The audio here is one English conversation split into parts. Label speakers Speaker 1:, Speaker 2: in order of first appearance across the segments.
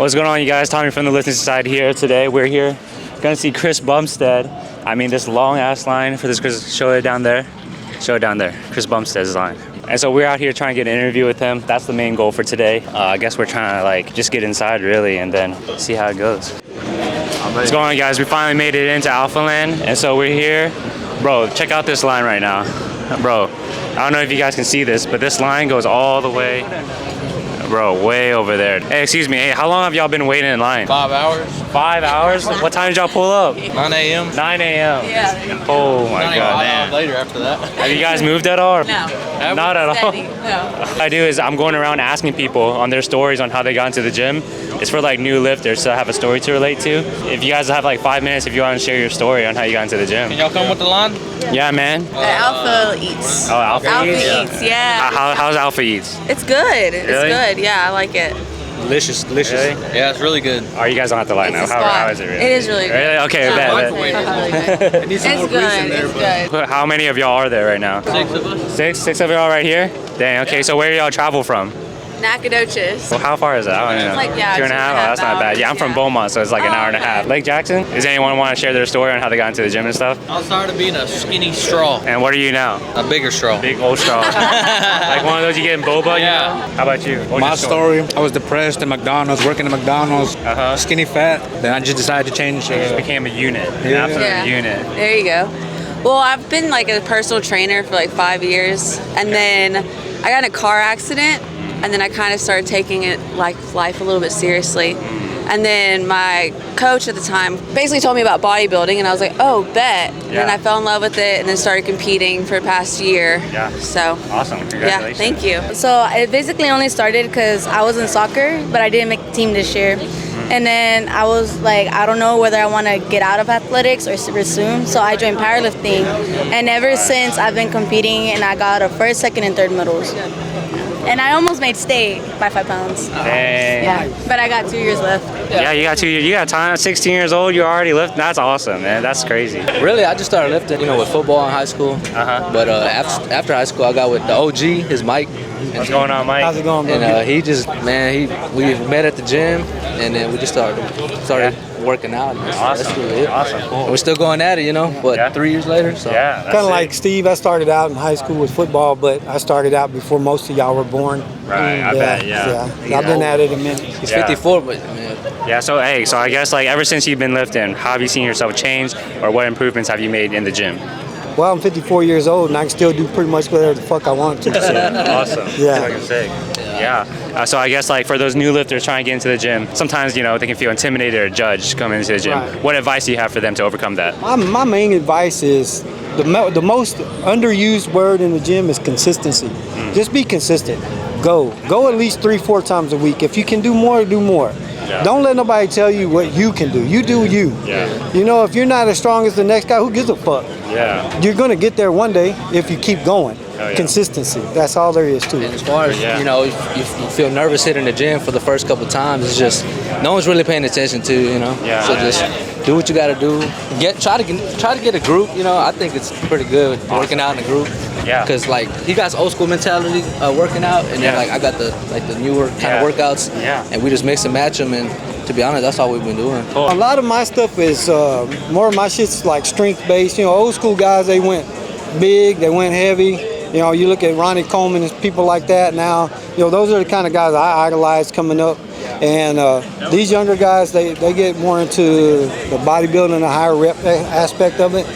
Speaker 1: What's going on, you guys? Tommy from the Lifting Society here today. We're here gonna see Chris Bumstead. I mean, this long ass line for this Chris. Show it down there. Show it down there. Chris Bumstead's line. And so we're out here trying to get an interview with him. That's the main goal for today. I guess we're trying to like just get inside really and then see how it goes. What's going on, guys? We finally made it into ALPHALAND, and so we're here. Bro, check out this line right now. Bro, I don't know if you guys can see this, but this line goes all the way, bro, way over there. Hey, excuse me. Hey, how long have y'all been waiting in line?
Speaker 2: 5 hours.
Speaker 1: 5 hours? What time did y'all pull up?
Speaker 2: 9 a.m.
Speaker 1: 9 a.m.
Speaker 2: Yeah.
Speaker 1: Oh my God.
Speaker 2: Hours later after that.
Speaker 1: Have you guys moved at all?
Speaker 3: No.
Speaker 1: Not at all?
Speaker 3: No.
Speaker 1: What I do is I'm going around asking people on their stories on how they got into the gym. It's for like new lifters to have a story to relate to. If you guys have like 5 minutes, if you want to share your story on how you got into the gym.
Speaker 2: Can y'all come with the line?
Speaker 1: Yeah, man.
Speaker 3: Alpha Eats.
Speaker 1: Oh, Alpha Eats?
Speaker 3: Yeah.
Speaker 1: How's Alpha Eats?
Speaker 3: It's good. It's
Speaker 1: Really?
Speaker 3: good. Yeah, I like it.
Speaker 2: Delicious.
Speaker 1: Really?
Speaker 2: Yeah, it's really good.
Speaker 1: Oh, you guys don't have to lie now. How is it really?
Speaker 3: It is really good.
Speaker 1: Really? Okay, bet.
Speaker 3: It's good. It's good.
Speaker 1: How many of y'all are there right now?
Speaker 2: 6 of us.
Speaker 1: Six of y'all right here? Dang, okay, so where do y'all travel from?
Speaker 3: Nacogdoches.
Speaker 1: Well, how far is that? I don't know.
Speaker 3: It's like, yeah,
Speaker 1: 2.5 hours? Oh, that's not bad. Yeah, I'm from Beaumont, so it's like an hour and a half. Lake Jackson? Does anyone want to share their story on how they got into the gym and stuff?
Speaker 2: I started being a skinny straw.
Speaker 1: And what are you now?
Speaker 2: A bigger straw.
Speaker 1: Big old straw. Like one of those you get in boba,
Speaker 2: Yeah.
Speaker 1: you know? How about you? What's
Speaker 4: My
Speaker 1: your
Speaker 4: story, I was depressed at McDonald's, working at McDonald's, skinny fat. Then I just decided to change.
Speaker 1: You just became a unit, an absolute unit.
Speaker 3: There you go. Well, I've been like a personal trainer for like 5 years, and then I got in a car accident, and then I kind of started taking it like life a little bit seriously. And then my coach at the time basically told me about bodybuilding, and I was like, oh, bet. And then I fell in love with it, and then started competing for the past year. Yeah. So.
Speaker 1: Awesome. Congratulations.
Speaker 3: Yeah, thank you.
Speaker 5: So it basically only started because I was in soccer, but I didn't make the team this year. And then I was like, I don't know whether I want to get out of athletics or resume. So I joined powerlifting. And ever since, I've been competing, and I got a first, second, and third medals. And I almost made state by 5 pounds.
Speaker 1: Dang.
Speaker 5: Yeah, but I got 2 years left.
Speaker 1: Yeah, you got 2 years. You got time. 16 years old. You already lift. That's awesome, man. That's crazy.
Speaker 6: Really, I just started lifting, with football in high school. But after high school, I got with the OG, his Mike.
Speaker 1: What's going on, Mike?
Speaker 4: How's it going, bro?
Speaker 6: And he just, we met at the gym, and then we just started working out.
Speaker 1: Awesome.
Speaker 6: That's really it.
Speaker 1: Awesome. Cool.
Speaker 6: We're still going at it, but 3 years later. So.
Speaker 1: Yeah.
Speaker 4: Kind of like Steve, I started out in high school with football, but I started out before most of y'all were born.
Speaker 1: Right. I bet. Yeah.
Speaker 4: I've been at it a minute.
Speaker 6: He's 54, but man.
Speaker 1: Yeah. So hey, I guess like ever since you've been lifting, how have you seen yourself change, or what improvements have you made in the gym?
Speaker 4: Well, I'm 54 years old, and I can still do pretty much whatever the fuck I want to. So.
Speaker 1: Awesome.
Speaker 4: Yeah.
Speaker 1: Fucking sick. Yeah. So I guess like for those new lifters trying to get into the gym, sometimes they can feel intimidated or judged coming into the gym.
Speaker 4: Right.
Speaker 1: What advice do you have for them to overcome that?
Speaker 4: My main advice is the most underused word in the gym is consistency. Just be consistent. Go at least 3-4 times a week. If you can do more, do more. Yeah. Don't let nobody tell you what you can do. You do you.
Speaker 1: Yeah.
Speaker 4: If you're not as strong as the next guy, who gives a fuck?
Speaker 1: Yeah.
Speaker 4: You're gonna get there one day if you keep going.
Speaker 1: Oh, yeah.
Speaker 4: Consistency. That's all there is to
Speaker 6: And
Speaker 4: it.
Speaker 6: as far as, you feel nervous hitting the gym for the first couple times, it's just, no one's really paying attention to,
Speaker 1: Yeah.
Speaker 6: So just do what you got to do. Try to get a group, I think it's pretty good working out in a group.
Speaker 1: Yeah.
Speaker 6: Because, he got old school mentality working out, and then, I got the newer kind of workouts.
Speaker 1: Yeah.
Speaker 6: And we just mix and match them, and to be honest, that's all we've been doing.
Speaker 1: Cool.
Speaker 4: A lot of my stuff is, more of my shit's like strength based. Old school guys, they went big, they went heavy. You look at Ronnie Coleman and people like that now, those are the kind of guys I idolize coming up. And these younger guys, they get more into the bodybuilding, the higher rep aspect of it.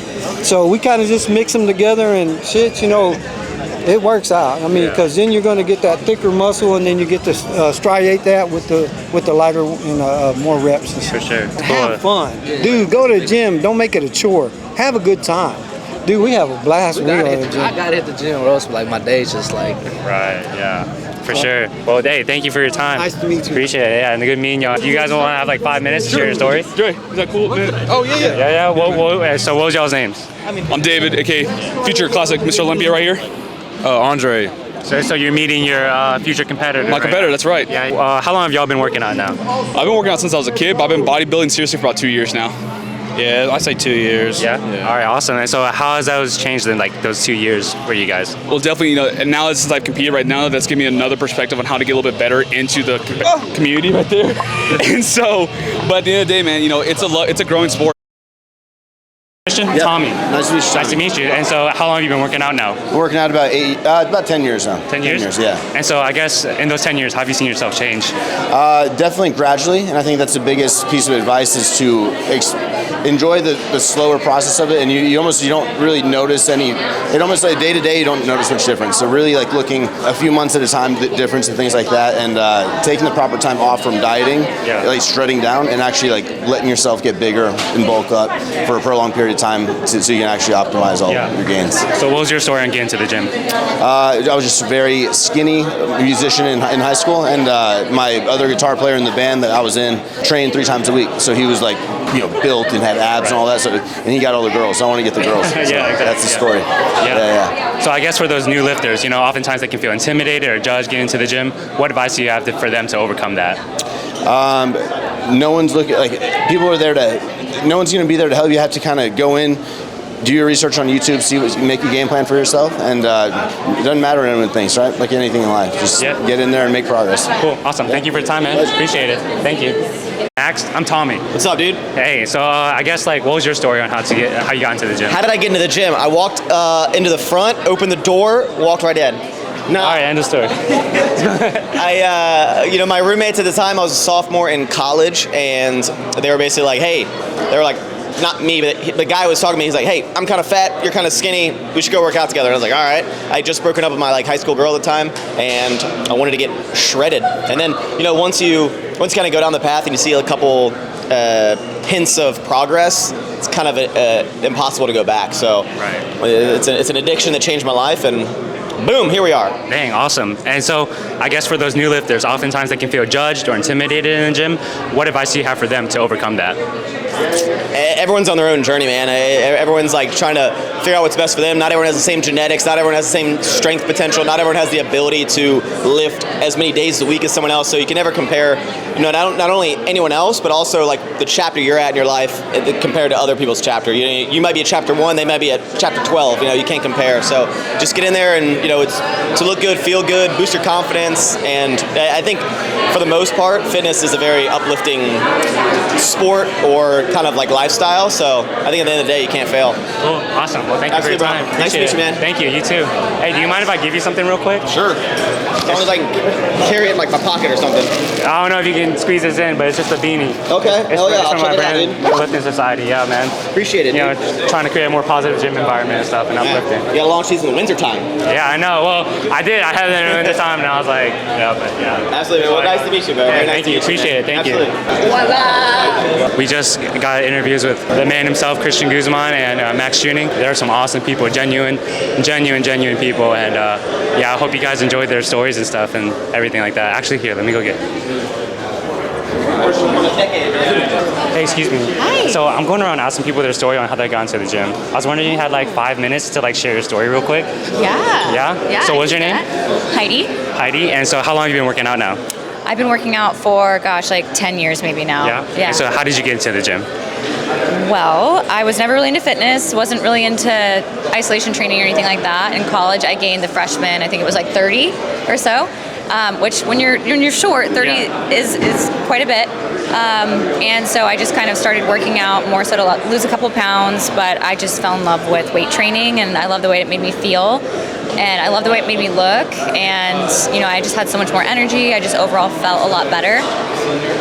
Speaker 4: So we kind of just mix them together and shit, it works out. I mean, because then you're going to get that thicker muscle, and then you get to striate that with the lighter and more reps. And
Speaker 1: For sure.
Speaker 4: have fun. Dude, go to the gym. Don't make it a chore. Have a good time. Dude, we have a blast when we go to the gym.
Speaker 6: I got to hit the gym, or else my day's just
Speaker 1: Right, yeah. For sure. Well, hey, thank you for your time.
Speaker 4: Nice to meet you.
Speaker 1: Appreciate it. Yeah, and good meeting y'all. Do you guys want to have like 5 minutes to share your story?
Speaker 7: Dre, is that cool? Oh, yeah.
Speaker 1: Yeah. So what was y'all's names?
Speaker 7: I'm David, aka future classic Mr. Olympia right here. Andre.
Speaker 1: So you're meeting your future competitor.
Speaker 7: My competitor, that's right.
Speaker 1: Yeah. How long have y'all been working out now?
Speaker 7: I've been working out since I was a kid, but I've been bodybuilding seriously for about 2 years now. Yeah, I say 2 years.
Speaker 1: Yeah? All right, awesome. And so how has those changed in like those 2 years for you guys?
Speaker 7: Well, definitely, and now since I've competed right now, that's given me another perspective on how to get a little bit better into the community right there. And so, but at the end of the day, man, it's a growing sport.
Speaker 1: Yep. Tommy.
Speaker 8: Nice to meet you.
Speaker 1: Nice to meet you. And so how long have you been working out now?
Speaker 8: We're working out about 10 years now.
Speaker 1: 10 years?
Speaker 8: 10 years, yeah.
Speaker 1: And so I guess in those 10 years, how have you seen yourself change?
Speaker 8: Definitely gradually, and I think that's the biggest piece of advice is to enjoy the slower process of it, and you don't really notice it almost like day to day you don't notice much difference. So really like looking a few months at a time, the difference and things like that, and taking the proper time off from dieting, like shredding down, and actually like letting yourself get bigger and bulk up for a prolonged period of time so you can actually optimize all your gains.
Speaker 1: So what was your story on getting to the gym?
Speaker 8: I was just a very skinny musician in high school, and my other guitar player in the band that I was in trained 3 times a week. So he was like, built and had abs and all that stuff, and he got all the girls. So I want to get the girls. So
Speaker 1: exactly.
Speaker 8: That's the story. Yeah.
Speaker 1: So I guess for those new lifters, oftentimes they can feel intimidated or judged getting into the gym. What advice do you have for them to overcome that?
Speaker 8: No one's looking, people are there no one's going to be there to help you. You have to kind of go in, do your research on YouTube, make a game plan for yourself, and it doesn't matter what anyone thinks, right? Like anything in life, just get in there and make progress.
Speaker 1: Cool, awesome. Thank you for your time, man. Appreciate it. Thank you. Next, I'm Tommy.
Speaker 9: What's up, dude?
Speaker 1: Hey, so I guess what was your story on how you got into the gym?
Speaker 9: How did I get into the gym? I walked into the front, opened the door, walked right in. No.
Speaker 1: All right, end of story.
Speaker 9: My roommates at the time, I was a sophomore in college, and they were basically like, hey, they were like, not me, but the guy was talking to me. He's like, hey, I'm kind of fat, you're kind of skinny, we should go work out together. And I was like, all right. I had just broken up with my high school girl at the time, and I wanted to get shredded. And then, once you kind of go down the path and you see a couple hints of progress, it's kind of impossible to go back. So it's an addiction that changed my life, and boom, here we are.
Speaker 1: Dang, awesome. And so I guess for those new lifters, oftentimes they can feel judged or intimidated in the gym. What advice do you have for them to overcome that?
Speaker 9: Everyone's on their own journey, man. Everyone's trying to figure out what's best for them. Not everyone has the same genetics. Not everyone has the same strength potential. Not everyone has the ability to lift as many days a week as someone else. So you can never compare, not only anyone else, but also the chapter you're at in your life compared to other people's chapter. You might be at chapter 1, they might be at chapter 12. You can't compare. So just get in there and it's to look good, feel good, boost your confidence. And I think for the most part, fitness is a very uplifting sport or kind of lifestyle. So I think at the end of the day, you can't fail.
Speaker 1: Cool, awesome. Well, thank you for your time.
Speaker 9: Nice to meet you, man.
Speaker 1: Thank you. You too. Hey, do you mind if I give you something real quick?
Speaker 9: Sure. As long as I can carry it in my pocket or something.
Speaker 1: I don't know if you can squeeze this in, but it's just a beanie.
Speaker 9: Okay. Hell yeah, I'll
Speaker 1: from
Speaker 9: check
Speaker 1: my
Speaker 9: it out,
Speaker 1: brand,
Speaker 9: dude.
Speaker 1: Lifting Society. Yeah, man.
Speaker 9: Appreciate it,
Speaker 1: trying to create a more positive gym environment and stuff and uplifting.
Speaker 9: You got a long season in the winter time.
Speaker 1: Yeah, I know. Well, I did. I had it in the winter time, and I was like, yeah.
Speaker 9: Absolutely. Well, nice to meet you, bro.
Speaker 1: Yeah,
Speaker 9: Nice
Speaker 1: thank
Speaker 9: to
Speaker 1: you.
Speaker 9: meet
Speaker 1: Appreciate it. Thank you.
Speaker 9: Absolutely.
Speaker 1: We just got interviews with the man himself, Guzman, and Maxx Chewning. There are some awesome people, genuine people, and I hope you guys enjoyed their stories and stuff and everything like that. Actually, here, let me go get it. Hey, excuse me.
Speaker 10: Hi.
Speaker 1: So I'm going around asking people their story on how they got into the gym. I was wondering if you had 5 minutes to share your story real quick.
Speaker 10: Yeah.
Speaker 1: Yeah? So what's your name?
Speaker 10: Heidi.
Speaker 1: Heidi. And so how long have you been working out now?
Speaker 10: I've been working out for 10 years maybe now.
Speaker 1: Yeah? And so how did you get into the gym?
Speaker 10: Well, I was never really into fitness, wasn't really into isolation training or anything like that. In college, I gained the freshman, I think it was 30 or so. Which when you're short, 30 is quite a bit. And so I just kind of started working out more so to lose a couple pounds, but I just fell in love with weight training, and I love the way it made me feel. And I love the way it made me look, and I just had so much more energy. I just overall felt a lot better,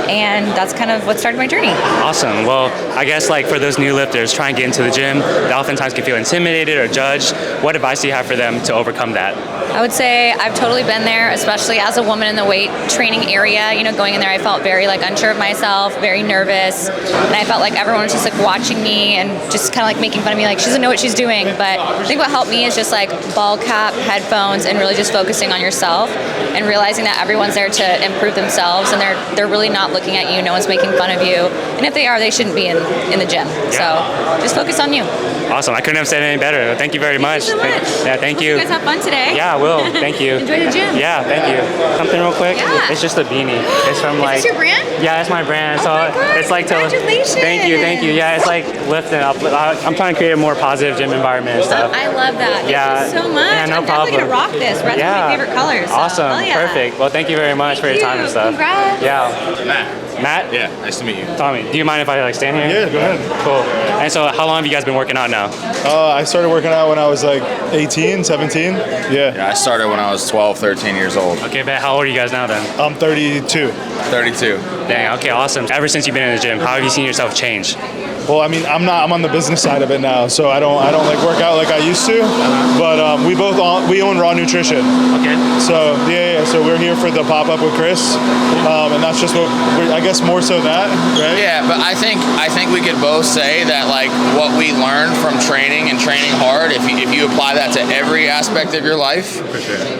Speaker 10: and that's kind of what started my journey.
Speaker 1: Awesome. Well, I guess for those new lifters trying to get into the gym, they oftentimes can feel intimidated or judged. What advice do you have for them to overcome that?
Speaker 10: I would say I've totally been there, especially as a woman in the weight training area. Going in there, I felt very unsure of myself, very nervous, and I felt like everyone was just watching me and just kind of making fun of me, she doesn't know what she's doing. But I think what helped me is just ball cap, headphones, and really just focusing on yourself and realizing that everyone's there to improve themselves, and they're really not looking at you. No one's making fun of you, and if they are, they shouldn't be in the gym. Yeah. So just focus on you.
Speaker 1: Awesome. I couldn't have said it any better. Thank you very much.
Speaker 10: Thank you so much.
Speaker 1: Yeah, thank you.
Speaker 10: You guys have fun today.
Speaker 1: Yeah, I will. Thank you.
Speaker 10: Enjoy the gym.
Speaker 1: Yeah, thank you. Something real quick.
Speaker 10: Yeah.
Speaker 1: It's just a beanie. It's from like.
Speaker 10: Is this your brand?
Speaker 1: Yeah, it's my brand.
Speaker 10: Oh
Speaker 1: So
Speaker 10: my God,
Speaker 1: it's like
Speaker 10: congratulations.
Speaker 1: Thank you. Yeah, it's like lifting up. I'm trying to create a more positive gym environment and stuff.
Speaker 10: I love that.
Speaker 1: Yeah.
Speaker 10: Thank you so much.
Speaker 1: Yeah, no
Speaker 10: I'm definitely
Speaker 1: problem.
Speaker 10: gonna rock this. Red's one of my favorite colors. So.
Speaker 1: Awesome.
Speaker 10: Hell yeah.
Speaker 1: Perfect. Well, thank you very much for your time and stuff.
Speaker 10: Congrats.
Speaker 1: Yeah. Matt?
Speaker 11: Yeah, nice to meet you.
Speaker 1: Tommy, do you mind if I like stand here?
Speaker 11: Yeah, go ahead.
Speaker 1: Cool. And so how long have you guys been working out now?
Speaker 11: I started working out when I was like 18, 17.
Speaker 12: Yeah, I started when I was 12, 13 years old.
Speaker 1: Okay, but how old are you guys now then?
Speaker 11: I'm 32.
Speaker 12: 32.
Speaker 1: Dang, okay, awesome. Ever since you've been in the gym, how have you seen yourself change?
Speaker 11: Well, I mean, I'm on the business side of it now, so I don't like work out like I used to. But we own Raw Nutrition.
Speaker 1: Okay.
Speaker 11: So so we're here for the pop up with Chris, and that's just what I guess more so that, right?
Speaker 12: Yeah, but I think we could both say that like what we learned from training and training hard, if you apply that to every aspect of your life,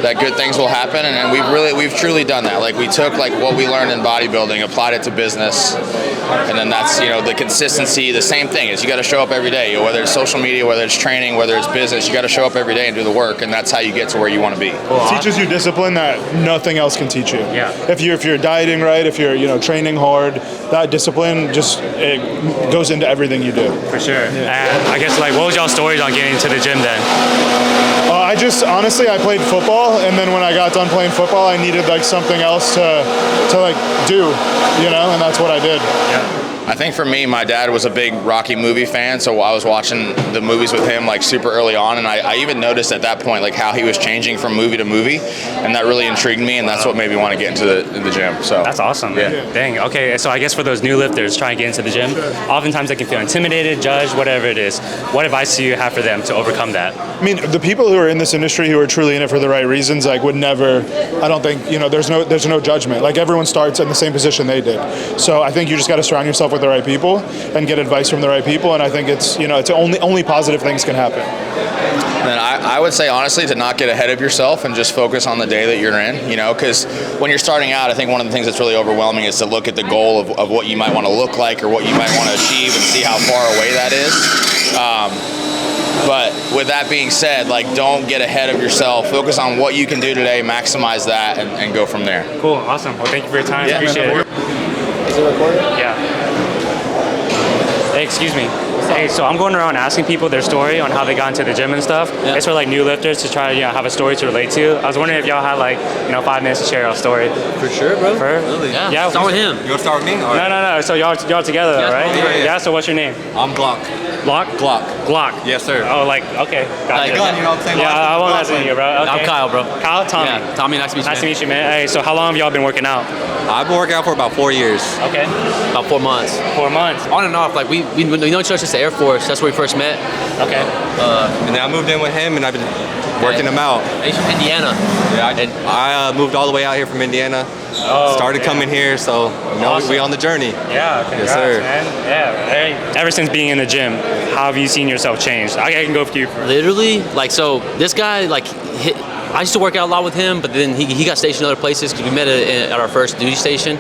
Speaker 12: that good things will happen. And we've truly done that. Like we took like what we learned in bodybuilding, applied it to business, and then that's the consistency. The same thing is you got to show up every day, whether it's social media, whether it's training, whether it's business. You got to show up every day and do the work, and that's how you get to where you want to be.
Speaker 11: It teaches you discipline that nothing else can teach you.
Speaker 1: Yeah.
Speaker 11: If you're dieting right, if you're training hard, that discipline just it goes into everything you do.
Speaker 1: For sure. And I guess like what was y'all stories on getting to the gym then?
Speaker 11: I played football, and then when I got done playing football, I needed like something else to like do, and that's what I did.
Speaker 1: Yeah.
Speaker 12: I think for me, my dad was a big Rocky movie fan, so I was watching the movies with him like super early on, and I even noticed at that point like how he was changing from movie to movie, and that really intrigued me, and that's what made me want to get into the gym. So
Speaker 1: that's awesome.
Speaker 12: Yeah.
Speaker 1: Dang. Okay, so I guess for those new lifters trying to get into the gym, oftentimes they can feel intimidated, judged, whatever it is. What advice do you have for them to overcome that?
Speaker 11: I mean, the people who are in this industry who are truly in it for the right reasons, like would never. I don't think there's no judgment. Like everyone starts in the same position they did. So I think you just got to surround yourself with the right people and get advice from the right people, and I think it's only positive things can happen.
Speaker 12: And then I would say honestly to not get ahead of yourself and just focus on the day that you're in, because when you're starting out, I think one of the things that's really overwhelming is to look at the goal of what you might want to look like or what you might want to achieve and see how far away that is. But with that being said, like don't get ahead of yourself. Focus on what you can do today, maximize that, and go from there.
Speaker 1: Cool, awesome. Well, thank you for your time.
Speaker 12: Yeah.
Speaker 1: Appreciate it.
Speaker 8: Is it recording?
Speaker 1: Yeah. Hey, excuse me. Hey, so I'm going around asking people their story on how they got into the gym and stuff. Yeah. It's for like new lifters to try to have a story to relate to. I was wondering if y'all had like 5 minutes to share your story.
Speaker 6: For sure, bro.
Speaker 1: Really? Yeah.
Speaker 6: Start with him.
Speaker 13: You want to start with me? Or?
Speaker 1: No. So y'all together, though, right?
Speaker 13: Yeah.
Speaker 1: So what's your name?
Speaker 13: I'm Glock.
Speaker 1: Glock.
Speaker 13: Yes, sir.
Speaker 1: Oh, like okay. Gotcha.
Speaker 13: Gun, you know what I'm saying?
Speaker 1: Yeah, I won't ask you, bro. Okay.
Speaker 6: I'm Kyle, bro.
Speaker 1: Kyle, Tommy.
Speaker 6: Yeah, Tommy, nice to meet you.
Speaker 1: Nice to meet you, man. Hey, so how long have y'all been working out?
Speaker 6: I've been working out for about 4 years.
Speaker 1: Okay.
Speaker 6: About 4 months.
Speaker 1: 4 months.
Speaker 6: On and off, like we know each other since the Air Force. That's where we first met.
Speaker 1: Okay.
Speaker 13: And then I moved in with him, and I've been working him out.
Speaker 6: He's from Indiana.
Speaker 13: Yeah, I moved all the way out here from Indiana. Started coming here, so
Speaker 1: Awesome.
Speaker 13: we on the journey.
Speaker 1: Yeah, congrats,
Speaker 13: yes, sir.
Speaker 1: man. Yeah. Hey, ever since being in the gym, how have you seen yourself change? I can go for you.
Speaker 6: Literally, so this guy, I used to work out a lot with him, but then he got stationed other places because we met at our first duty station.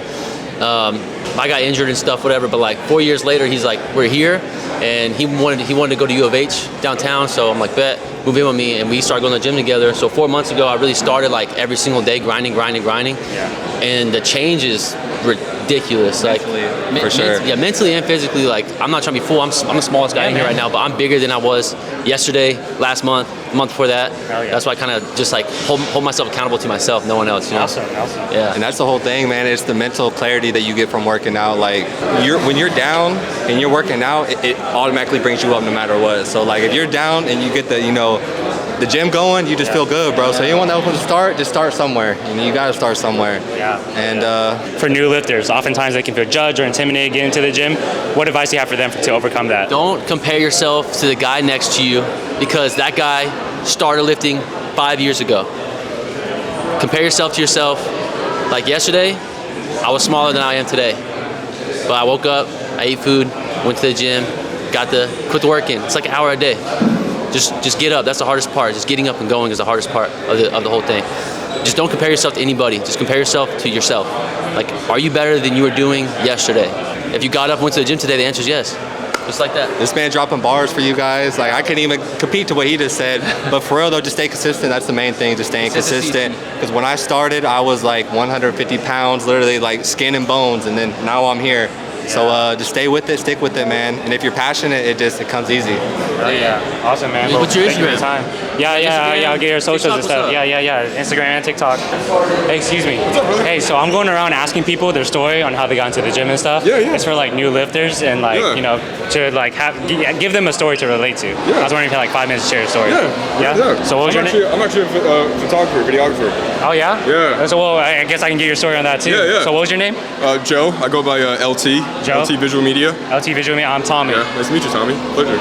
Speaker 6: I got injured and stuff, whatever. But 4 years later, he's like, we're here, and he wanted to go to U of H downtown. So I'm like, bet, move in with me, and we started going to the gym together. So 4 months ago, I really started every single day grinding. Yeah. And the change is ridiculous.
Speaker 13: For sure.
Speaker 6: Mentally and physically. I'm not trying to be full. I'm the smallest guy in here right now, but I'm bigger than I was yesterday, last month, the month before that.
Speaker 1: Yeah.
Speaker 6: That's why I kind of just hold myself accountable to myself, no one else.
Speaker 1: Awesome.
Speaker 6: Yeah.
Speaker 13: And that's the whole thing, man. It's the mental clarity that you get from working out. When you're down and you're working out, it automatically brings you up no matter what. So if you're down and you get the gym going, you just feel good, bro. So you want to start, just start somewhere. You got to start somewhere.
Speaker 1: Yeah.
Speaker 13: And
Speaker 1: for new lifters, oftentimes they can feel judged or intimidated getting into the gym. What advice do you have for them to overcome that?
Speaker 6: Don't compare yourself to the guy next to you because that guy started lifting 5 years ago. Compare yourself to yourself. Like yesterday, I was smaller than I am today. But I woke up, I ate food, went to the gym, put the work in. It's like an hour a day. Just get up. That's the hardest part. Just getting up and going is the hardest part of the whole thing. Just don't compare yourself to anybody. Just compare yourself to yourself. Are you better than you were doing yesterday? If you got up and went to the gym today, the answer is yes. Just like that.
Speaker 13: This man dropping bars for you guys. Like I couldn't even compete to what he just said. But for real though, just stay consistent. That's the main thing, just staying consistent. Because when I started, I was like 150 pounds, literally like skin and bones, and then now I'm here. So just stay with it, stick with it, man. And if you're passionate, it comes easy.
Speaker 1: Oh yeah, awesome, man.
Speaker 6: What's your
Speaker 1: Thank you for
Speaker 6: Instagram?
Speaker 1: time. Yeah. I'll get your socials and stuff. Yeah. Instagram and TikTok. Hey, excuse me.
Speaker 14: What's up, brother?
Speaker 1: Hey, so I'm going around asking people their story on how they got into the gym and stuff.
Speaker 14: Yeah.
Speaker 1: It's for like new lifters and like
Speaker 14: Yeah.
Speaker 1: you know to like give them a story to relate to. I was wondering if you had like 5 minutes to share your story. Yeah. So what was your name?
Speaker 14: I'm actually a photographer, videographer.
Speaker 1: Oh yeah.
Speaker 14: Yeah.
Speaker 1: So well, I guess I can get your story on that too.
Speaker 14: Yeah.
Speaker 1: So what was your name?
Speaker 14: Joe. I go by LT.
Speaker 1: Joe?
Speaker 14: LT Visual Media.
Speaker 1: LT Visual Media. I'm Tommy.
Speaker 14: Yeah. Nice to meet you, Tommy. Pleasure.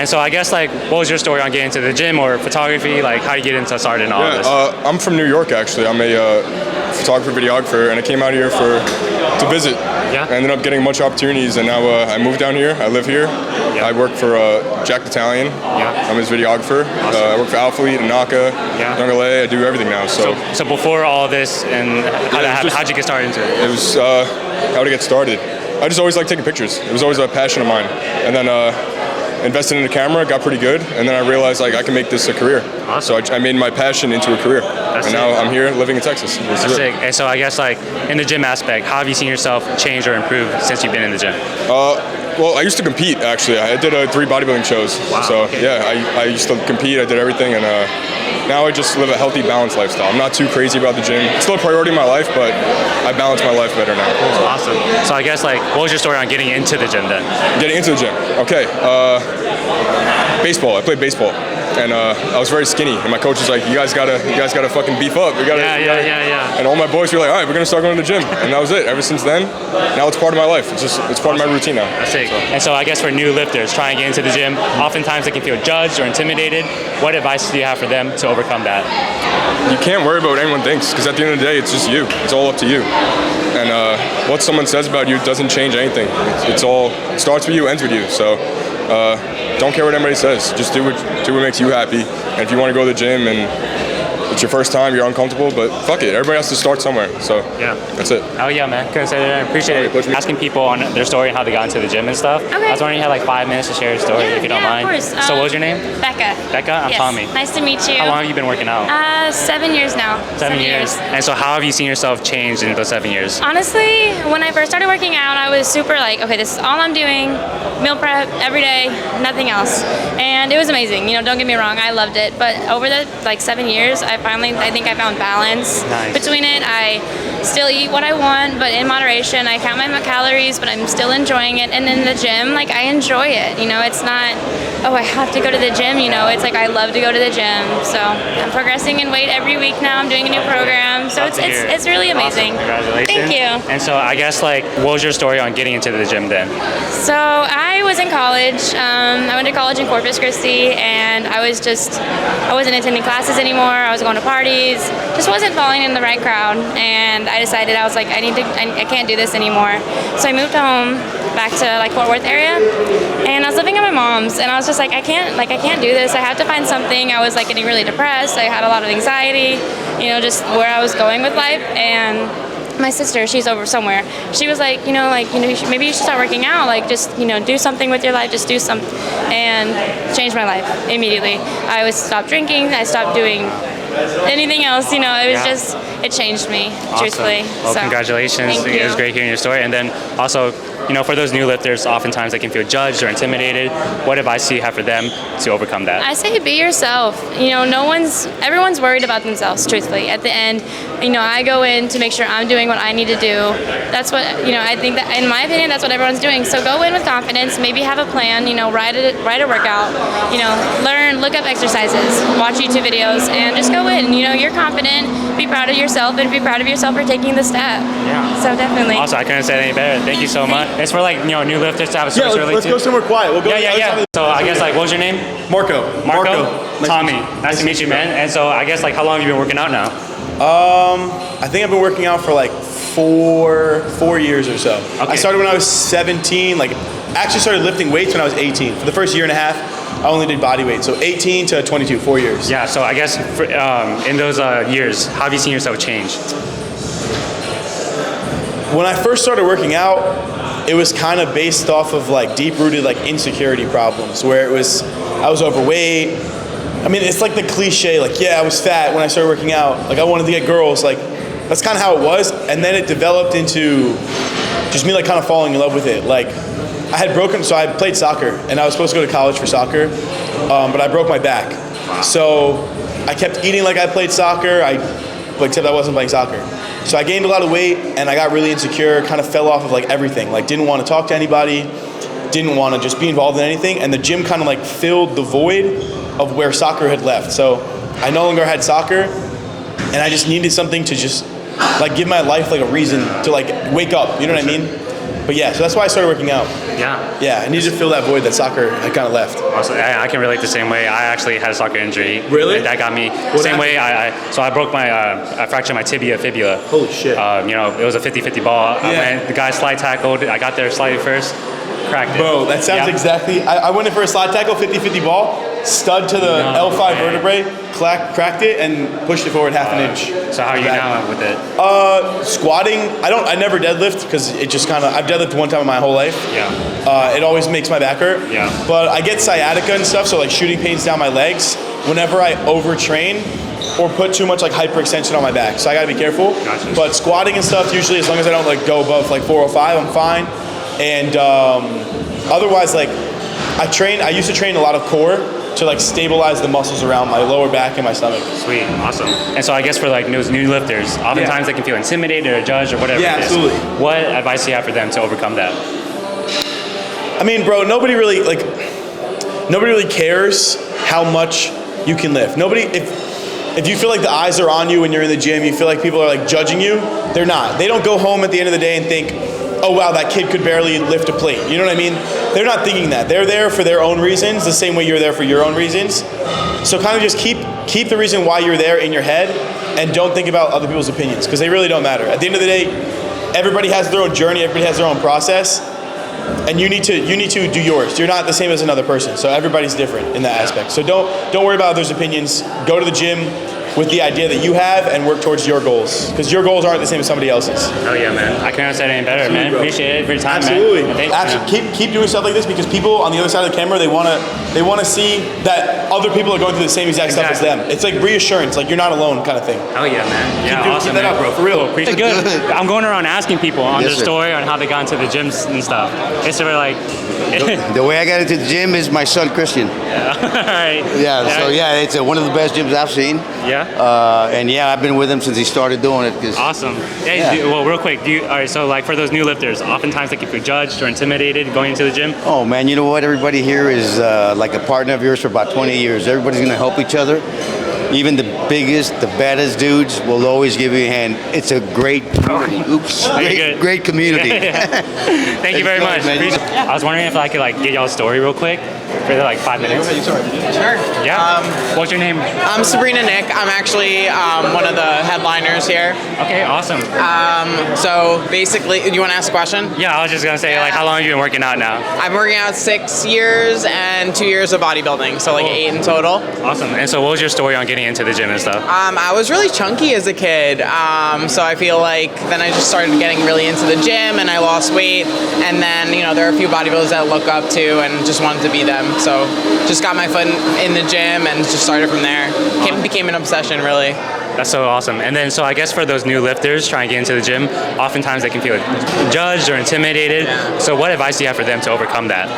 Speaker 1: And so I guess like, what was your story on getting into the gym or photography? Like, how do you get into starting all this?
Speaker 14: I'm from New York, actually. I'm a photographer, videographer, and I came out here to visit.
Speaker 1: Yeah.
Speaker 14: I ended up getting a bunch of opportunities, and now I moved down here. I live here.
Speaker 1: Yeah.
Speaker 14: I work for Jack Italian.
Speaker 1: Yeah.
Speaker 14: I'm his videographer.
Speaker 1: Awesome.
Speaker 14: I work for ALPHALAND and Naka.
Speaker 1: Yeah.
Speaker 14: Young LA. I do everything now. So
Speaker 1: before all this, and how'd you get started into it?
Speaker 14: It was how to get started. I just always liked taking pictures. It was always a passion of mine. And then invested in a camera, got pretty good, and then I realized like I can make this a career.
Speaker 1: Awesome.
Speaker 14: So I made my passion into a career. And now I'm here living in Texas.
Speaker 1: That's sick. And so I guess like in the gym aspect, how have you seen yourself change or improve since you've been in the gym?
Speaker 14: Well, I used to compete actually. I did 3 bodybuilding shows.
Speaker 1: Wow,
Speaker 14: so
Speaker 1: okay.
Speaker 14: yeah, I used to compete. I did everything, and now I just live a healthy, balanced lifestyle. I'm not too crazy about the gym. It's still a priority in my life, but I balance my life better now.
Speaker 1: Cool. Awesome. So I guess like, what was your story on getting into the gym then?
Speaker 14: Getting into the gym. Okay. Baseball. I played baseball, and I was very skinny. And my coach was like, "You guys gotta fucking beef up. You gotta."
Speaker 1: Yeah.
Speaker 14: And all my boys were like, "All right, we're gonna start going to the gym." And that was it. Ever since then, now it's part of my life. It's part of my routine now.
Speaker 1: That's sick. And so I guess for new lifters trying to get into the gym, oftentimes they can feel judged or intimidated. What advice do you have for them to overcome that?
Speaker 14: You can't worry about what anyone thinks, because at the end of the day, it's just you. It's all up to you. And what someone says about you doesn't change anything. It starts with you, ends with you. So don't care what anybody says. Just do what makes you happy. And if you want to go to the gym and it's your first time, you're uncomfortable, but fuck it. Everybody has to start somewhere. So
Speaker 1: yeah,
Speaker 14: that's it.
Speaker 1: Oh yeah, man. Couldn't say that. I appreciate it. Asking people on their story and how they got into the gym and stuff.
Speaker 15: Okay.
Speaker 1: I was wondering if you had like 5 minutes to share your story, if you don't mind.
Speaker 15: Of course.
Speaker 1: So what was your name?
Speaker 15: Becca.
Speaker 1: Becca? I'm
Speaker 15: Yes.
Speaker 1: Tommy.
Speaker 15: Nice to meet you.
Speaker 1: How long have you been working out?
Speaker 15: 7 years now.
Speaker 1: 7 years. And so how have you seen yourself change in those 7 years?
Speaker 15: Honestly, when I first started working out, I was super like, okay, this is all I'm doing. Meal prep every day, nothing else. And it was amazing. You know, don't get me wrong, I loved it. But over the 7 years, I think I found balance between it. I still eat what I want, but in moderation. I count my calories, but I'm still enjoying it. And in the gym, like, I enjoy it. You know, it's not, oh, I have to go to the gym. You know, it's like I love to go to the gym. So I'm progressing in weight every week now. I'm doing a new program. So it's really amazing.
Speaker 1: Awesome. Congratulations.
Speaker 15: Thank you.
Speaker 1: And so I guess like, what was your story on getting into the gym then?
Speaker 15: So I was in college. I went to college in Corpus Christi, and I wasn't attending classes anymore. I was going to parties. Just wasn't falling in the right crowd, and I decided I was like, I can't do this anymore. So I moved home back to Fort Worth area, and I was living at my mom's, and I was just like, I can't do this. I have to find something. I was getting really depressed. I had a lot of anxiety, you know, just where I was going with life. And my sister, she's over somewhere. She was like, maybe you should start working out. Just do something with your life. Just do something, and changed my life immediately. I stopped drinking. I stopped doing anything else. It was it changed me, truthfully.
Speaker 1: Well,
Speaker 15: so,
Speaker 1: congratulations.
Speaker 15: thank you.
Speaker 1: It was great hearing your story. And then also, for those new lifters, oftentimes they can feel judged or intimidated. What advice do you have for them to overcome that?
Speaker 15: I say be yourself. Everyone's worried about themselves, truthfully. At the end, I go in to make sure I'm doing what I need to do. That's what, I think that, in my opinion, that's what everyone's doing. So go in with confidence, maybe have a plan, write a workout, learn, look up exercises, watch YouTube videos, and just go in. You're confident, be proud of yourself, and be proud of yourself for taking the step. Yeah. So definitely.
Speaker 1: Also, I couldn't say it any better. Thank you so much. It's for new lifters to have a service related
Speaker 16: let's go somewhere quiet. We'll go.
Speaker 1: Yeah. So I guess what was your name?
Speaker 16: Marco.
Speaker 1: Tommy. Nice to meet you, man. And so I guess how long have you been working out now?
Speaker 16: I think I've been working out for 4 years or so. Okay. I started when I was 17. Actually started lifting weights when I was 18. For the first year and a half, I only did body weight. So 18 to 22, 4 years.
Speaker 1: Yeah. So I guess in those years, how have you seen yourself change?
Speaker 16: When I first started working out, it was kind of based off of like deep-rooted like insecurity problems, where I was overweight. I mean, it's like the cliche, like, yeah, I was fat when I started working out. Like, I wanted to get girls. Like, that's kind of how it was. And then it developed into just me like kind of falling in love with it. Like, so I played soccer, and I was supposed to go to college for soccer, but I broke my back. So I kept eating like I played soccer, except I wasn't playing soccer. So I gained a lot of weight, and I got really insecure, kind of fell off of like everything. Like, didn't want to talk to anybody, didn't want to just be involved in anything, and the gym kind of like filled the void of where soccer had left. So I no longer had soccer, and I just needed something to just like give my life like a reason to like wake up, you know what I mean? But yeah, so that's why I started working out. Yeah, I needed to fill that void that soccer had kind of left.
Speaker 1: Also, I can relate the same way. I actually had a soccer injury.
Speaker 16: Really?
Speaker 1: That got me same way. So I broke I fractured my tibia fibula.
Speaker 16: Holy shit.
Speaker 1: You know, it was a 50-50 ball.
Speaker 16: Yeah.
Speaker 1: The guy slide tackled. I got there slightly first, cracked it.
Speaker 16: Bro, that sounds exactly. I went in for a slide tackle, 50-50 ball, stud to the L5 vertebrae, cracked it, and pushed it forward half an inch.
Speaker 1: So how are you now with it?
Speaker 16: Squatting, I never deadlift because it just kind of, I've deadlifted one time in my whole life.
Speaker 1: Yeah.
Speaker 16: It always makes my back hurt.
Speaker 1: Yeah.
Speaker 16: But I get sciatica and stuff, so like shooting pains down my legs whenever I overtrain or put too much like hyperextension on my back. So I gotta be careful.
Speaker 1: Gotcha.
Speaker 16: But squatting and stuff, usually as long as I don't like go above like 405, I'm fine. And otherwise, like I used to train a lot of core to like stabilize the muscles around my lower back and my stomach.
Speaker 1: Sweet, awesome. And so I guess for like new lifters, oftentimes they can feel intimidated or judged or whatever it is.
Speaker 16: Absolutely.
Speaker 1: What advice do you have for them to overcome that?
Speaker 16: I mean, bro, nobody really cares how much you can lift. If you feel like the eyes are on you when you're in the gym, you feel like people are like judging you, they're not. They don't go home at the end of the day and think, oh wow, that kid could barely lift a plate. You know what I mean? They're not thinking that. They're there for their own reasons, the same way you're there for your own reasons. So kind of just keep the reason why you're there in your head, and don't think about other people's opinions, because they really don't matter. At the end of the day, everybody has their own journey, everybody has their own process, and you need to do yours. You're not the same as another person, so everybody's different in that aspect. So don't worry about others' opinions. Go to the gym with the idea that you have and work towards your goals, because your goals aren't the same as somebody else's.
Speaker 1: Oh yeah, man. I couldn't have said any better, man.
Speaker 16: Bro.
Speaker 1: Appreciate it for your time,
Speaker 16: Absolutely.
Speaker 1: man.
Speaker 16: Absolutely. Keep doing stuff like this, because people on the other side of the camera, they want to see that other people are going through the same exact stuff as them. It's like reassurance, like you're not alone kind of thing.
Speaker 1: Oh yeah, man. Yeah, awesome.
Speaker 16: Keep that up, bro. For real.
Speaker 1: Cool. Appreciate it. Good. I'm going around asking people on their story on how they got into the gyms and stuff. It's sort of like
Speaker 17: the way I got into the gym is my son Christian.
Speaker 1: Yeah. All right.
Speaker 17: Yeah. So yeah, it's one of the best gyms I've seen.
Speaker 1: Yeah.
Speaker 17: And yeah, I've been with him since he started doing it.
Speaker 1: Awesome. Hey, well, real quick, all right, so like for those new lifters, oftentimes they can feel judged or intimidated going into the gym.
Speaker 17: Oh man, you know what? Everybody here is like a partner of yours for about 20 years. Everybody's gonna help each other. Even the biggest, the baddest dudes will always give you a hand. It's a great community. Great community.
Speaker 1: Thank you very much. I was wondering if I could like get y'all a story real quick for like 5 minutes.
Speaker 18: Sure.
Speaker 1: Yeah. What's your name?
Speaker 18: I'm Sabrina Nic. I'm actually one of the headliners here.
Speaker 1: Okay, awesome.
Speaker 18: So basically, you want to ask a question?
Speaker 1: Yeah, I was just gonna say, like, how long have you been working out now?
Speaker 18: I'm working out 6 years and 2 years of bodybuilding, so like 8 in total.
Speaker 1: Awesome. And so, what was your story on getting into the gym and stuff?
Speaker 18: I was really chunky as a kid, so I feel like then I just started getting really into the gym and I lost weight, and then there are a few bodybuilders that I look up to and just wanted to be them. So just got my foot in the gym and just started from there. Became an obsession, really.
Speaker 1: That's so awesome. And then, so I guess for those new lifters trying to get into the gym, oftentimes they can feel judged or intimidated. Yeah. So what advice do you have for them to overcome that?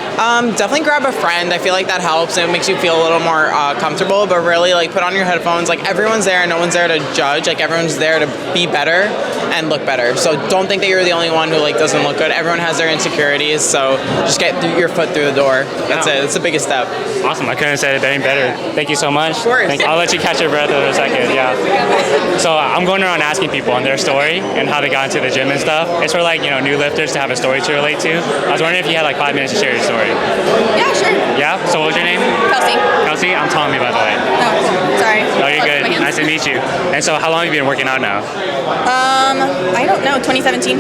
Speaker 18: Definitely grab a friend. I feel like that helps and it makes you feel a little more comfortable, but really like put on your headphones. Like everyone's there and no one's there to judge. Like everyone's there to be better and look better. So don't think that you're the only one who like doesn't look good. Everyone has their insecurities. So just get your foot through the door. That's it. It's the biggest step.
Speaker 1: Awesome. I couldn't have said it any better. Thank you so much. Of
Speaker 18: course.
Speaker 1: I'll let you catch your breath in a second. Yeah. So I'm going around asking people on their story and how they got into the gym and stuff. It's for like, new lifters to have a story to relate to. I was wondering if you had like 5 minutes to share your story.
Speaker 5: Yeah, sure.
Speaker 1: Yeah? So what was your name?
Speaker 5: Kelsey.
Speaker 1: Kelsey? I'm Tommy, by the way.
Speaker 5: Oh, sorry.
Speaker 1: Oh, you're good. Nice to meet you. And so how long have you been working out now?
Speaker 19: I don't know, 2017.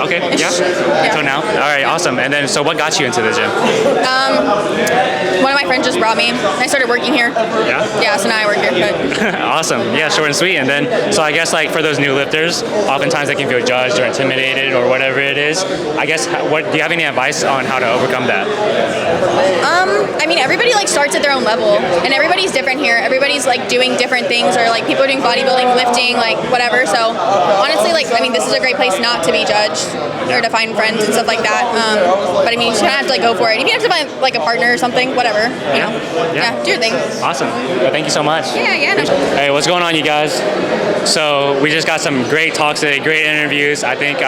Speaker 1: Okay, yeah. So now? All right, awesome. And then, so what got you into the gym?
Speaker 19: One of my friends just brought me. I started working here.
Speaker 1: Yeah?
Speaker 19: Yeah, so now I work here. But
Speaker 1: Awesome. Yeah, short and sweet. And then, so I guess like for those new lifters, oftentimes they can feel judged or intimidated or whatever it is. I guess, what do you have any advice on how to overcome that?
Speaker 19: I mean, everybody like starts at their own level, and everybody's different here. Everybody's like doing different things, or like people are doing bodybuilding, lifting, like whatever. So honestly, like, I mean, this is a great place not to be judged or to find friends and stuff like that. But I mean, you just kind of have to like go for it. If you have to find like a partner or something, whatever, you know, do your thing.
Speaker 1: Awesome. Well, thank you so much.
Speaker 19: Yeah. No.
Speaker 1: Hey, what's going on, you guys? So we just got some great talks today, great interviews. I think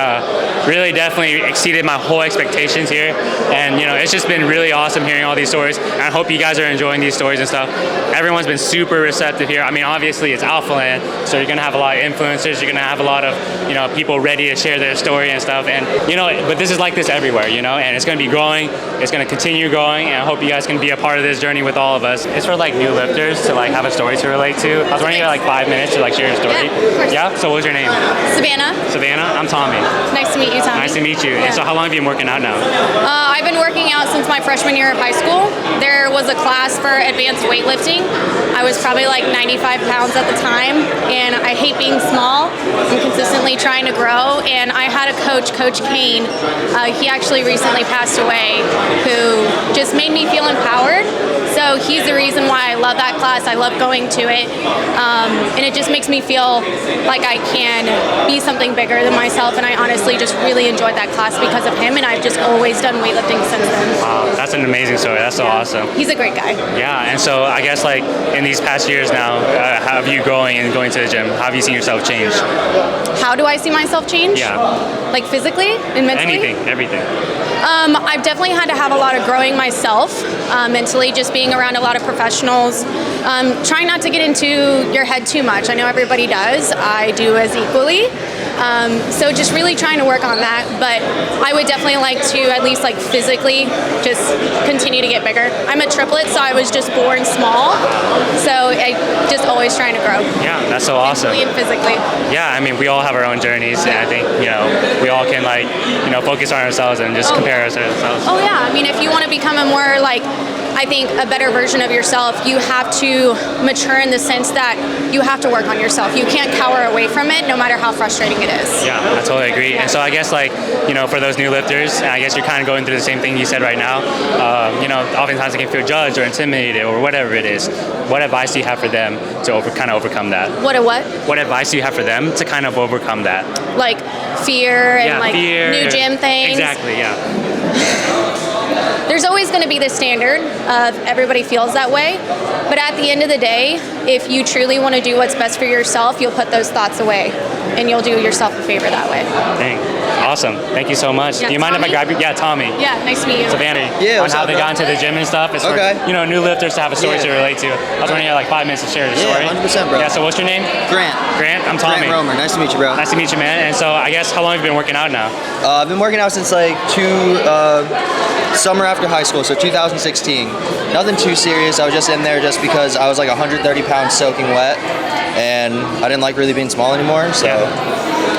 Speaker 1: really definitely exceeded my whole expectations here. And you know, it's just been really awesome hearing all these stories. And I hope you guys are enjoying these stories and stuff. Everyone's been super receptive here. I mean, obviously it's ALPHALAND, so you're gonna have a lot of influencers. You're gonna have a lot of, you know, people ready to share their story and stuff. And you know, but this is like this everywhere, you know. And it's gonna be growing. It's gonna continue growing. And I hope you guys can be a part of this journey with all of us. It's for like new lifters to like have a story to relate to. I was wondering if you had like 5 minutes to like share your story. Yeah. So what was your name?
Speaker 19: Savannah.
Speaker 1: Savannah. I'm Tommy.
Speaker 19: Nice to meet you, Tommy.
Speaker 1: Nice to meet you.
Speaker 19: Yeah.
Speaker 1: And so how long have you been working out now?
Speaker 19: I've been working out since my freshman year of high school. There was a class for advanced weightlifting. I was probably like 95 pounds at the time, and I hate being small. I'm consistently trying to grow, and I had a coach, Coach Kane. He actually recently passed away, who just made me feel empowered. So he's the reason why I love that class. I love going to it, and it just makes me feel like I can be something bigger than myself, and I honestly just really enjoyed that class because of him, and I've just always done weightlifting since then.
Speaker 1: Wow, that's an amazing story. That's so awesome.
Speaker 19: He's a great guy.
Speaker 1: Yeah, and so I guess like in these past years now, how have you growing and going to the gym? How have you seen yourself change?
Speaker 19: How do I see myself change?
Speaker 1: Yeah.
Speaker 19: Like physically and mentally?
Speaker 1: Anything, everything.
Speaker 19: I've definitely had to have a lot of growing myself, mentally, just being around a lot of professionals. Trying not to get into your head too much. I know everybody does. I do as equally. So just really trying to work on that. But I would definitely like to at least like physically just continue to get bigger. I'm a triplet, so I was just born small. So I just always trying to grow.
Speaker 1: Yeah, that's so awesome.
Speaker 19: Mentally and physically.
Speaker 1: Yeah, I mean, we all have our own journeys, and I think, you know, we all can like, you know, focus on ourselves and just compare ourselves.
Speaker 19: Oh yeah, I mean, if you want to become a more like, I think, a better version of yourself, you have to mature in the sense that you have to work on yourself. You can't cower away from it, no matter how frustrating it is.
Speaker 1: Yeah, I totally agree. And so I guess like, you know, for those new lifters, and I guess you're kind of going through the same thing you said right now, you know, oftentimes they can feel judged or intimidated or whatever it is. What advice do you have for them to kind of overcome that?
Speaker 19: What?
Speaker 1: What advice do you have for them to kind of overcome that?
Speaker 19: Like fear and like
Speaker 1: fear,
Speaker 19: new gym things.
Speaker 1: Exactly, yeah.
Speaker 19: There's always going to be the standard of everybody feels that way, but at the end of the day, if you truly want to do what's best for yourself, you'll put those thoughts away, and you'll do yourself a favor that way.
Speaker 1: Dang. Awesome. Thank you so much.
Speaker 19: Yeah,
Speaker 1: do you mind
Speaker 19: Tommy?
Speaker 1: if I grab you? Yeah, Tommy.
Speaker 19: Yeah, nice to meet you.
Speaker 1: Savannah.
Speaker 20: Yeah,
Speaker 1: on
Speaker 20: what's
Speaker 1: how
Speaker 20: up,
Speaker 1: they
Speaker 20: bro?
Speaker 1: got into the gym and stuff. It's
Speaker 20: Okay.
Speaker 1: for, you know, new lifters to have a story to relate to. I was wondering, you had like 5 minutes to share the story.
Speaker 20: Yeah, 100%, bro.
Speaker 1: Yeah, so what's your name?
Speaker 20: Grant.
Speaker 1: Grant, I'm Tommy.
Speaker 20: Grant Romer. Nice to meet you, bro.
Speaker 1: Nice to meet you, man. And so I guess how long have you been working out now?
Speaker 20: I've been working out since like summer after high school, so 2016. Nothing too serious. I was just in there just because I was like 130 pounds soaking wet, and I didn't like really being small anymore, so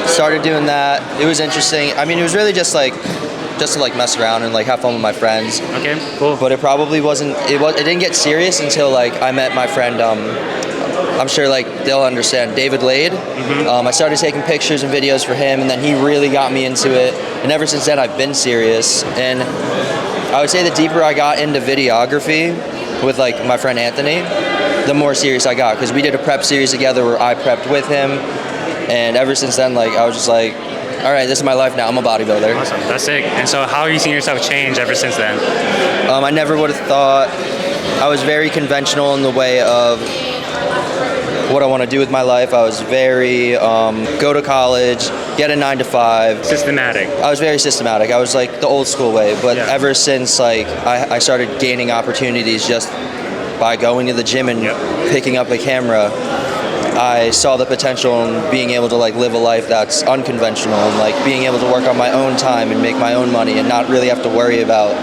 Speaker 20: started doing that. It was interesting. I mean, it was really just to like mess around and like have fun with my friends.
Speaker 1: Okay, cool.
Speaker 20: But it probably wasn't. It didn't get serious until like I met my friend. I'm sure like they'll understand, David Lade. I started taking pictures and videos for him, and then he really got me into it. And ever since then, I've been serious. And I would say the deeper I got into videography with like my friend Anthony, the more serious I got, because we did a prep series together where I prepped with him. And ever since then, like I was just like, all right, this is my life now. I'm a bodybuilder.
Speaker 1: Awesome. That's sick. And so how have you seen yourself change ever since then?
Speaker 20: I never would have thought. I was very conventional in the way of what I want to do with my life. I was very go to college, get a 9 to 5.
Speaker 1: Systematic.
Speaker 20: I was very systematic. I was like the old school way. But ever since like I started gaining opportunities just by going to the gym and picking up a camera, I saw the potential in being able to like live a life that's unconventional and like being able to work on my own time and make my own money and not really have to worry about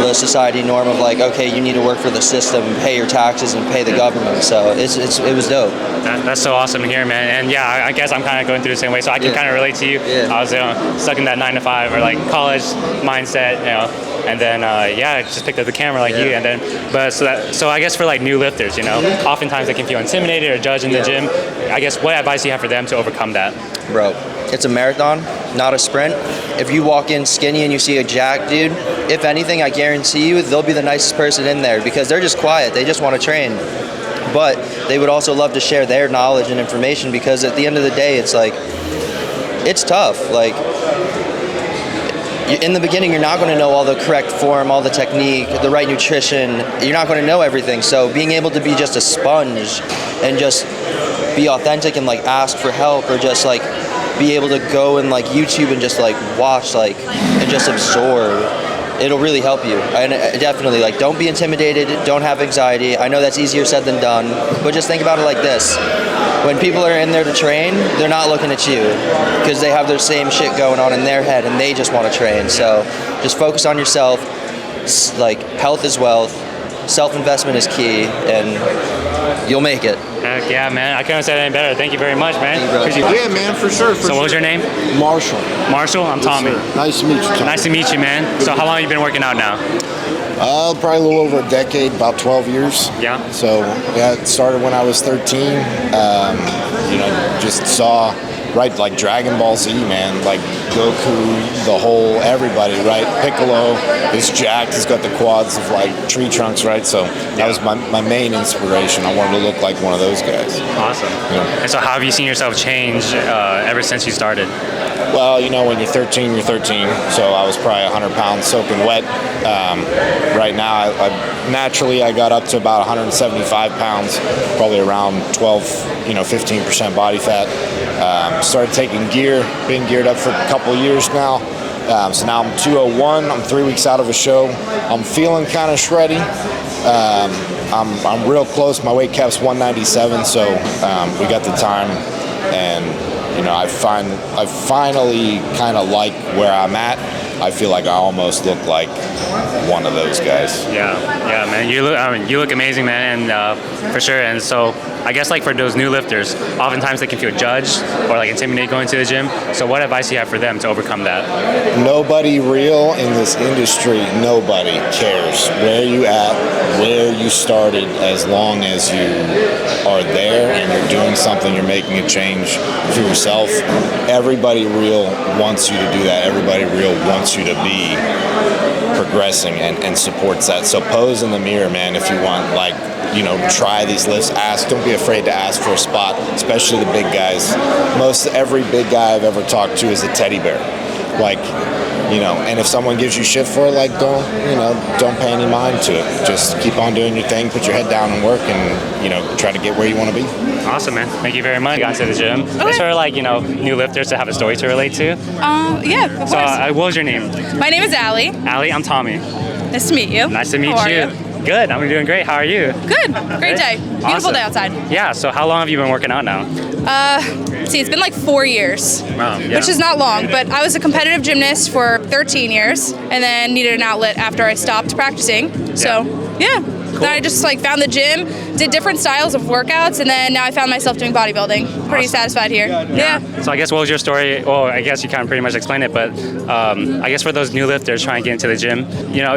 Speaker 20: the society norm of like, okay, you need to work for the system, pay your taxes, and pay the government. So it was dope.
Speaker 1: That's so awesome to hear, man. And yeah, I guess I'm kind of going through the same way, so I can kind of relate to you. I was stuck in that 9-to-5 or like college mindset, and then just picked up the camera like you, and then so I guess for like new lifters, oftentimes they can feel intimidated or judged in the gym. I guess what advice do you have for them to overcome that?
Speaker 20: Bro, it's a marathon, not a sprint. If you walk in skinny and you see a jack dude, if anything, I guarantee you they'll be the nicest person in there because they're just quiet. They just want to train. But they would also love to share their knowledge and information because at the end of the day, it's like, it's tough. Like, in the beginning, you're not going to know all the correct form, all the technique, the right nutrition. You're not going to know everything. So being able to be just a sponge and just be authentic and like ask for help or just like be able to go and like YouTube and just like watch like and just absorb, it'll really help you. And definitely like don't be intimidated, don't have anxiety. I know that's easier said than done, but just think about it like this. When people are in there to train, they're not looking at you because they have their same shit going on in their head and they just want to train. So just focus on yourself. Like health is wealth, self-investment is key, and you'll make it.
Speaker 1: Heck yeah, man. I couldn't have said it any better. Thank you very much, man.
Speaker 21: Yeah, man, for sure.
Speaker 1: So what was your name?
Speaker 21: Marshall.
Speaker 1: Marshall? I'm Tommy.
Speaker 21: Sir. Nice to meet you, Tommy.
Speaker 1: Nice to meet you, man. So how long have you been working out now?
Speaker 21: Probably a little over a decade, about 12 years.
Speaker 1: Yeah.
Speaker 21: So, yeah, it started when I was 13. Just saw, right, like Dragon Ball Z, man, like Goku, the whole, everybody, right? Piccolo is jacked. He's got the quads of, like, tree trunks, right? So that was my main inspiration. I wanted to look like one of those guys.
Speaker 1: Awesome.
Speaker 21: Yeah.
Speaker 1: And so how have you seen yourself change ever since you started?
Speaker 21: Well, when you're 13, you're 13. So I was probably 100 pounds soaking wet. Right now, I got up to about 175 pounds, probably around 15% body fat. Started taking gear, been geared up for a couple of years now. So now I'm 201. I'm 3 weeks out of a show. I'm feeling kind of shreddy. I'm real close. My weight cap's 197, so we got the time, and I finally kind of like where I'm at. I feel like I almost look like one of those guys.
Speaker 1: Yeah, man. You look amazing, man, and for sure. And so I guess like for those new lifters, oftentimes they can feel judged or like intimidated going to the gym. So what advice do you have for them to overcome that?
Speaker 21: Nobody real in this industry, nobody cares where you at, where you started, as long as you are there and you're doing something, you're making a change for yourself. Everybody real wants you to do that. Everybody real wants you to be progressing and supports that. So pose in the mirror, man, if you want, try these lifts, don't be afraid to ask for a spot, especially the big guys. Most every big guy I've ever talked to is a teddy bear. And if someone gives you shit for it, don't pay any mind to it. Just keep on doing your thing, put your head down and work, and, try to get where you want to be.
Speaker 1: Awesome, man. Thank you very much. Got into the gym. It's for new lifters to have a story to relate to.
Speaker 22: Yeah, of course.
Speaker 1: So what was your name?
Speaker 22: My name is Alli.
Speaker 1: Alli, I'm Tommy.
Speaker 22: Nice to meet you.
Speaker 1: Nice to meet
Speaker 22: How are
Speaker 1: you. Good. I'm doing great. How are you?
Speaker 22: Good. Great day. Beautiful
Speaker 1: Awesome.
Speaker 22: day outside.
Speaker 1: Yeah. So how long have you been working out now?
Speaker 22: It's been like 4 years,
Speaker 1: Wow. Yeah.
Speaker 22: which is not long, but I was a competitive gymnast for 13 years and then needed an outlet after I stopped practicing. So, yeah. Then I just found the gym, did different styles of workouts, and then now I found myself doing bodybuilding. Pretty satisfied here. Yeah.
Speaker 1: So I guess what was your story? Well, I guess you kind of pretty much explained it, but I guess for those new lifters trying to get into the gym,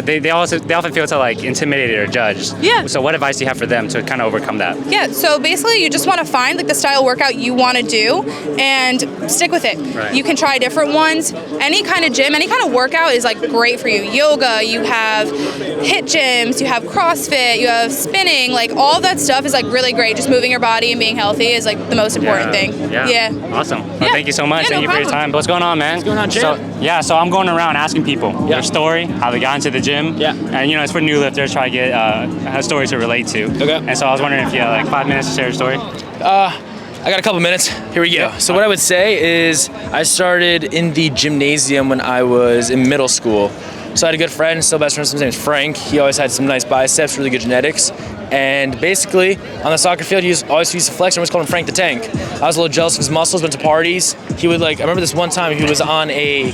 Speaker 1: they often feel intimidated or judged.
Speaker 22: Yeah.
Speaker 1: So what advice do you have for them to kind of overcome that?
Speaker 22: Yeah, so basically you just want to find the style workout you want to do and stick with it.
Speaker 1: Right.
Speaker 22: You can try different ones. Any kind of gym, any kind of workout is great for you. Yoga, you have HIIT gyms, you have CrossFit, you have spinning, all that stuff is really great. Just moving your body and being healthy is the most important thing.
Speaker 1: Yeah. Awesome. Well, thank you so much. Thank you for your time. What's going on, man? What's
Speaker 2: going on, champ?
Speaker 1: So I'm going around asking people their story, how they got into the gym. Yeah. And it's for new lifters, try to get a story to relate to. Okay. And so I was wondering if you had 5 minutes to share your story.
Speaker 2: I got a couple minutes. Here we go. So what I would say is I started in the gymnasium when I was in middle school. So I had a good friend, still best friend, his name is Frank. He always had some nice biceps, really good genetics. And basically, on the soccer field, he always used to flex, and we always called him Frank the Tank. I was a little jealous of his muscles, went to parties. He would I remember this one time he was on a,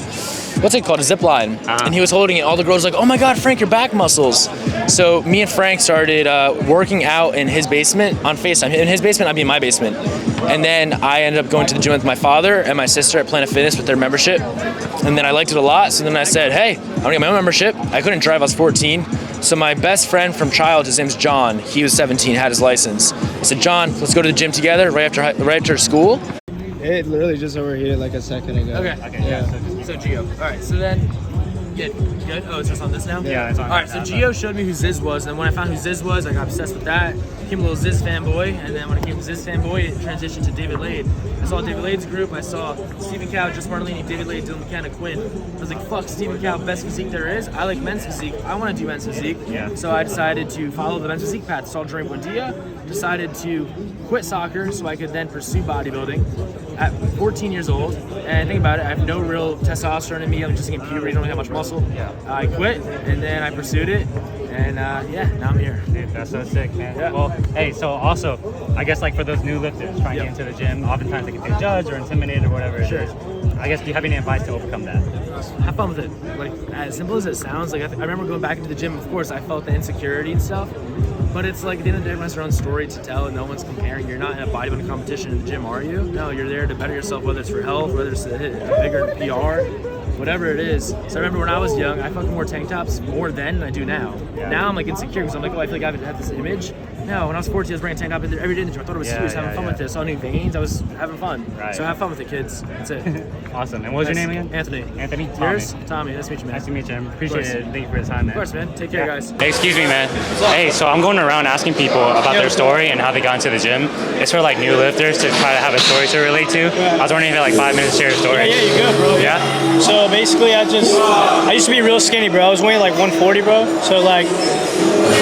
Speaker 2: what's it called, a zip line. And he was holding it. All the girls were like, oh my God, Frank, your back muscles. So me and Frank started working out in his basement on FaceTime. In his basement, I'd be in my basement. And then I ended up going to the gym with my father and my sister at Planet Fitness with their membership. And then I liked it a lot. So then I said, hey, I'm gonna get my own membership. I couldn't drive, I was 14. So my best friend from childhood, his name's John. He was 17, had his license. I said, John, let's go to the gym together right after school.
Speaker 3: It literally just overheated like a second ago.
Speaker 2: Okay. Yeah. So Gio. All right. So then, good. Oh, it's just on this now.
Speaker 1: Yeah, it's on.
Speaker 2: All right. So Gio showed me who Ziz was, and when I found who Ziz was, I got obsessed with that. Became a little Ziz fanboy, and then when I became a Ziz fanboy, it transitioned to David Lade. I saw David Lade's group. I saw Stephen Cow, Just Marlene, David Lade, Dylan McKenna, Quinn. I was like, fuck, Stephen Cow, best physique there is. I like men's physique. I want to do men's physique. Yeah. So I decided to follow the men's physique path. Saw Dream Buendia. Decided to quit soccer so I could then pursue bodybuilding at 14 years old. And think about it, I have no real testosterone in me. I'm just in puberty, don't really have much muscle. Yeah. I quit, and then I pursued it. And now I'm here.
Speaker 1: Dude, that's so sick, man. Yeah. Well, hey, so also, I guess for those new lifters trying to get into the gym, oftentimes they can feel judged or intimidated or whatever it is. I guess, do you have any advice to overcome that?
Speaker 2: Have fun with it. As simple as it sounds, I remember going back into the gym, of course, I felt the insecurity and stuff. But it's at the end of the day, everyone has their own story to tell, and no one's comparing. You're not in a bodybuilding competition in the gym, are you? No, you're there to better yourself, whether it's for health, whether it's to hit a bigger PR, whatever it is. So I remember when I was young, I fucking wore tank tops more then than I do now. Yeah. Now I'm insecure because I'm I feel like I have this image. No, when I was 14, I was bringing a tank top in there every day in the gym. I thought it was serious, having fun with it. I saw new veins, I was having fun. Right. So have fun with it, kids. That's it.
Speaker 1: Awesome. And what was your name again?
Speaker 2: Anthony.
Speaker 1: Anthony?
Speaker 2: Yours? Tommy. Nice to meet you, man.
Speaker 1: Nice to meet you. Appreciate it. Thank you for your time, man.
Speaker 2: Of course, man. Take care, guys.
Speaker 1: Hey, excuse me, man. Hey, so I'm going around asking people about their story and how they got into the gym. It's for new lifters to try to have a story to relate to. I was wondering if you had 5 minutes to share a story.
Speaker 3: Yeah, you're good, bro.
Speaker 1: Yeah?
Speaker 3: So basically, I used to be real skinny, bro. I was weighing 140, bro. So I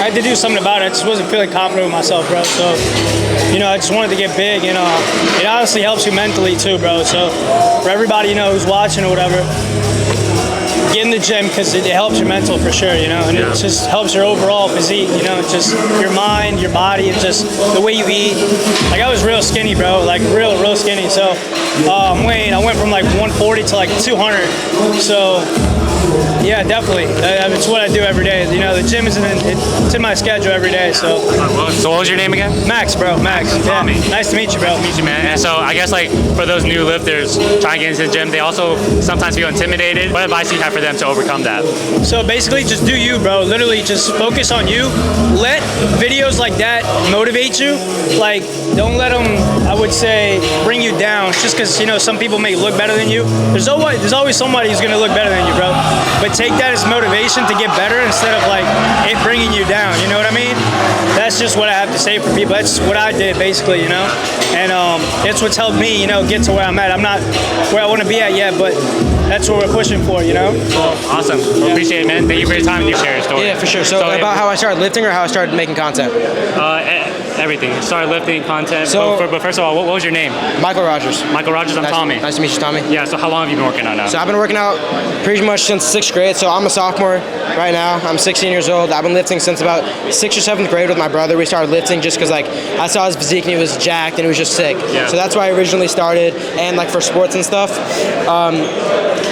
Speaker 3: had to do something about it. I just wasn't feeling confident with myself, bro. So, I just wanted to get big. It honestly helps you mentally too, bro. So for everybody, who's watching or whatever, get in the gym because it helps your mental for sure, and it just helps your overall physique, just your mind, your body, and just the way you eat. I was real skinny, bro, real skinny. So I went from 140 to 200. So yeah, definitely. It's what I do every day. The gym is it's in my schedule every day. So
Speaker 1: what was your name again?
Speaker 3: Max, bro. Max.
Speaker 1: Tommy.
Speaker 3: Yeah. Nice to meet you, bro.
Speaker 1: Nice to meet you, man. And so I guess for those new lifters trying to get into the gym, they also sometimes feel intimidated. What advice do you have for them to overcome that?
Speaker 3: So basically, just do you, bro. Literally, just focus on you. Let videos like that motivate you. Don't let them, I would say, bring you down. Just because some people may look better than you. There's always somebody who's gonna look better than you, bro. But take that as motivation to get better instead of it bringing you down. You know what I mean? That's just what I have to say for people. That's what I did basically, and it's what's helped me, get to where I'm at. I'm not where I want to be at yet, but that's what we're pushing for,
Speaker 1: Awesome. Well, appreciate it, man. Thank you for your time and your share your story.
Speaker 4: Yeah, for sure. So about how I started lifting or how I started making content?
Speaker 1: Everything. Started lifting content.
Speaker 4: So,
Speaker 1: but first of all, what was your name?
Speaker 4: Michael Rogers.
Speaker 1: Michael Rogers. I'm Tommy.
Speaker 4: Nice to meet you, Tommy.
Speaker 1: Yeah. So how long have you been working out now?
Speaker 4: So I've been working out pretty much since 6th grade. So I'm a sophomore right now. I'm 16 years old. I've been lifting since about 6th or 7th grade with my brother. We started lifting just because I saw his physique and he was jacked and he was just sick. Yeah. So that's why I originally started, and for sports and stuff.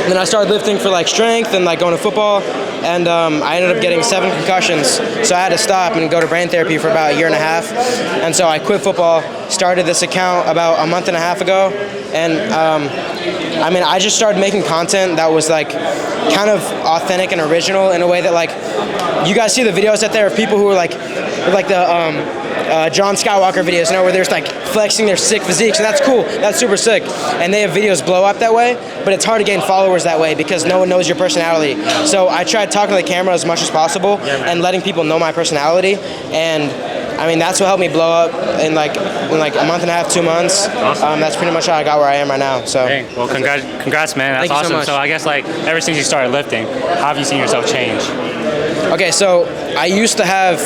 Speaker 4: Then I started lifting for strength and going to football. And I ended up getting 7 concussions, so I had to stop and go to brain therapy for about 1.5 years. And so I quit football, started this account about a month and a half ago, and I just started making content that was kind of authentic and original in a way that you guys see the videos out there of people who are the John Skywalker videos, where they're just flexing their sick physiques, and that's cool. That's super sick. And they have videos blow up that way, but it's hard to gain followers that way because no one knows your personality. So I tried talking to the camera as much as possible and letting people know my personality. And that's what helped me blow up in a month and a half, 2 months. Awesome. That's pretty much how I got where I am right now. So.
Speaker 1: Dang. Well, congrats, man. That's awesome. So I guess ever since you started lifting, how have you seen yourself change?
Speaker 4: Okay, so I used to have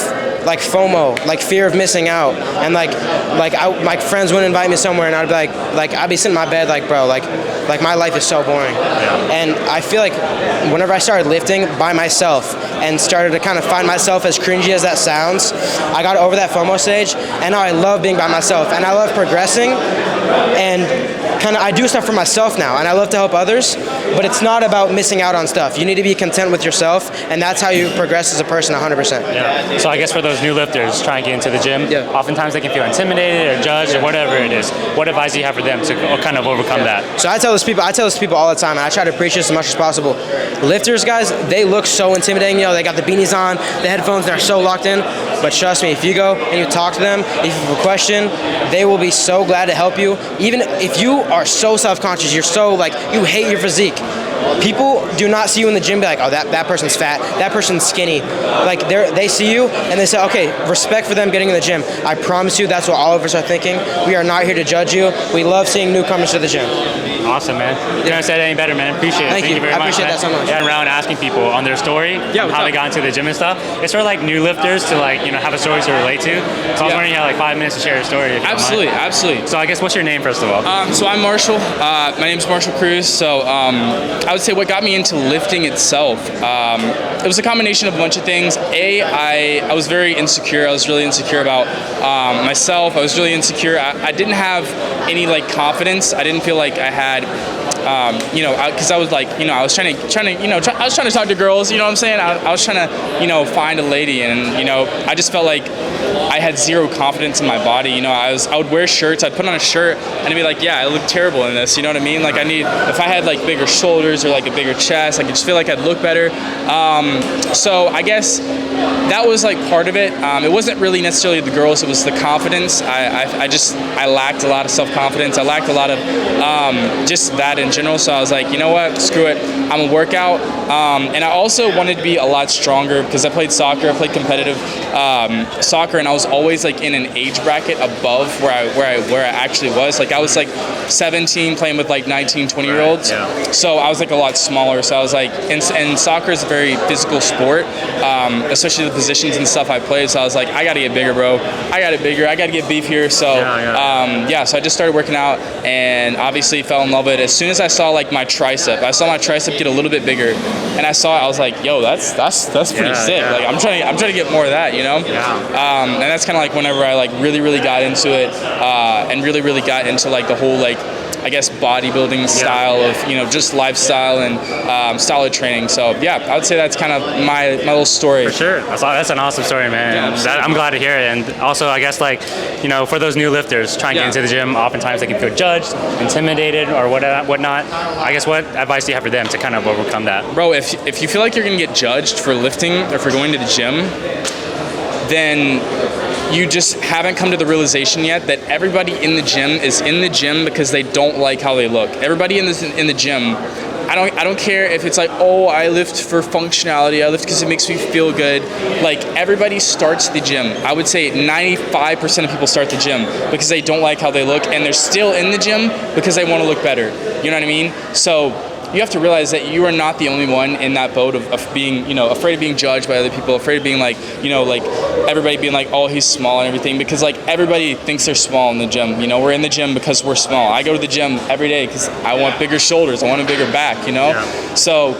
Speaker 4: like FOMO, like fear of missing out, and my friends wouldn't invite me somewhere, and I'd be like I'd be sitting in my bed like, bro, like my life is so boring. And I feel like whenever I started lifting by myself and started to kind of find myself, as cringy as that sounds, I got over that FOMO stage, and now I love being by myself, and I love progressing, and kind of I do stuff for myself now, and I love to help others, but it's not about missing out on stuff. You need to be content with yourself, and that's how you progress as a person 100%.
Speaker 1: Yeah. So I guess for those new lifters trying to get into the gym, oftentimes they can feel intimidated or judged or whatever it is. What advice do you have for them to kind of overcome that?
Speaker 4: So I tell this people all the time, and I try to preach this as much as possible. Lifters, guys, they look so intimidating. They got the beanies on, the headphones, they're so locked in. But trust me, if you go and you talk to them, if you have a question, they will be so glad to help you. Even if you are so self-conscious, you're so you hate your physique. People do not see you in the gym and be like, oh, that person's fat, that person's skinny. They see you and they say, okay, respect for them getting in the gym. I promise you that's what all of us are thinking. We are not here to judge you. We love seeing newcomers to the gym.
Speaker 1: Awesome, man. You couldn't have said it any better, man. Appreciate it.
Speaker 4: Thank you very much. I appreciate that so much.
Speaker 1: Yeah, around asking people on their story, how they got into the gym and stuff. It's for new lifters to have a story to relate to. So I was wondering, you had 5 minutes to share your story.
Speaker 2: Absolutely.
Speaker 1: So I guess what's your name first of all?
Speaker 2: So I'm Marshall. My name's Marshall Cruz. So I would say what got me into lifting itself, it was a combination of a bunch of things. I was very insecure. I was really insecure about myself. I was really insecure. I didn't have any confidence. I didn't feel like I had, because I was I was trying to talk to girls. You know what I'm saying? I was trying to find a lady, and I just felt like I had zero confidence in my body. I would wear shirts. I'd put on a shirt and I'd be like, yeah, I look terrible in this. You know what I mean? If I had bigger shoulders or a bigger chest, I could just feel like I'd look better. So I guess that was part of it. It wasn't really necessarily the girls. It was the confidence. I lacked a lot of self-confidence. I lacked a lot of just that in general. So I was like, you know what? Screw it. I'm gonna work out. And I also wanted to be a lot stronger because I played soccer. I played competitive soccer, and I was always in an age bracket above where I actually was. I was 17 playing with 19, 20-year-olds.
Speaker 1: Yeah.
Speaker 2: So I was a lot smaller. So I was and soccer is a very physical sport, especially the positions and stuff I played. So I was like, I gotta get bigger, bro. I gotta get beefier. So so I just started working out, and obviously fell in love with it. As soon as I saw my tricep, get a little bit bigger, and I saw it, I was like, yo, that's pretty sick.
Speaker 1: Yeah.
Speaker 2: I'm trying to get more of that, and that's kind of whenever I really got into it, and really got into the whole I guess bodybuilding style of just lifestyle and style of training. So yeah, I would say that's kind of my little story.
Speaker 1: For sure, that's an awesome story, man. I'm glad to hear it. And also, I guess for those new lifters trying to get into the gym, oftentimes they can feel judged, intimidated, or whatnot. I guess what advice do you have for them to kind of overcome that?
Speaker 2: Bro, if you feel like you're gonna get judged for lifting or for going to the gym, then you just haven't come to the realization yet that everybody in the gym is in the gym because they don't like how they look. Everybody in the gym, I don't care if it's oh, I lift for functionality, I lift because it makes me feel good. Everybody starts the gym. I would say 95% of people start the gym because they don't like how they look, and they're still in the gym because they want to look better. You know what I mean? So you have to realize that you are not the only one in that boat of being, afraid of being judged by other people, afraid of being everybody being oh, he's small and everything, because everybody thinks they're small in the gym. We're in the gym because we're small. I go to the gym every day because I want bigger shoulders, I want a bigger back, So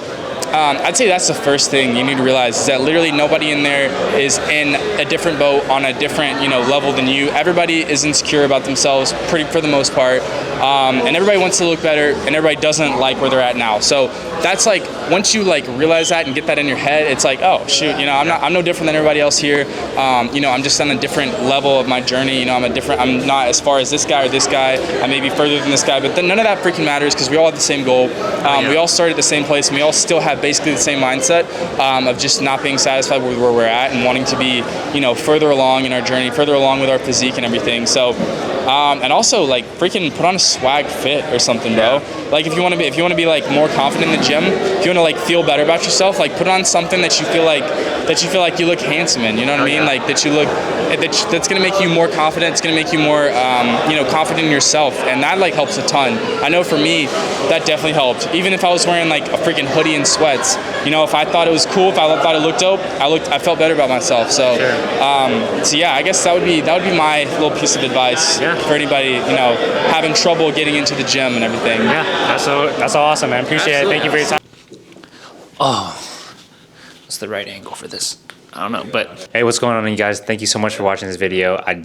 Speaker 2: I'd say that's the first thing you need to realize, is that literally nobody in there is in a different boat on a different level than you. Everybody is insecure about themselves for the most part, and everybody wants to look better, and everybody doesn't like where they're at now. So that's once you realize that and get that in your head, it's oh shoot, I'm no different than everybody else here. I'm just on a different level of my journey. I'm not as far as this guy or this guy. I may be further than this guy, but then none of that freaking matters because we all have the same goal. We all started at the same place, and we all still have basically the same mindset of just not being satisfied with where we're at and wanting to be further along in our journey, further along with our physique and everything. So and also freaking put on a swag fit or something, bro. If you want to be more confident in the gym, if you want to feel better about yourself, put on something that you feel that you feel like you look handsome in. You know what I mean? Like that you look. That's gonna make you more confident. It's gonna make you more, confident in yourself, and that like helps a ton. I know for me, that definitely helped. Even if I was wearing like a freaking hoodie and sweats, if I thought it was cool, if I thought it looked dope, I felt better about myself. So, so yeah, I guess that would be my little piece of advice for anybody, having trouble getting into the gym and everything.
Speaker 1: Yeah, that's so awesome, man. Appreciate it. Thank you for your time.
Speaker 7: Oh, what's the right angle for this? I don't know, but
Speaker 1: hey, what's going on, you guys? Thank you so much for watching this video. I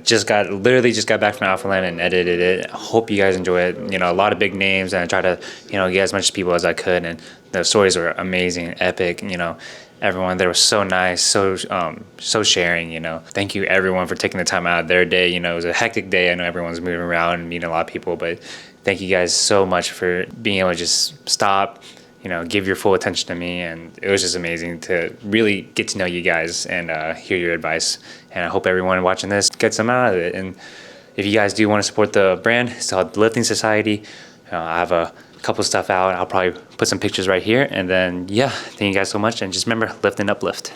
Speaker 1: literally just got back from ALPHALAND and edited it. Hope you guys enjoy it. A lot of big names, and I try to, get as much people as I could, and the stories were amazing, epic. Everyone there was so nice, so sharing. Thank you everyone for taking the time out of their day. It was a hectic day. I know everyone's moving around and meeting a lot of people, but thank you guys so much for being able to just stop, give your full attention to me, and it was just amazing to really get to know you guys and hear your advice. And I hope everyone watching this gets some out of it. And if you guys do want to support the brand, it's called The Lifting Society. I have a couple stuff out. I'll probably put some pictures right here. And then, yeah, thank you guys so much. And just remember, lift and uplift.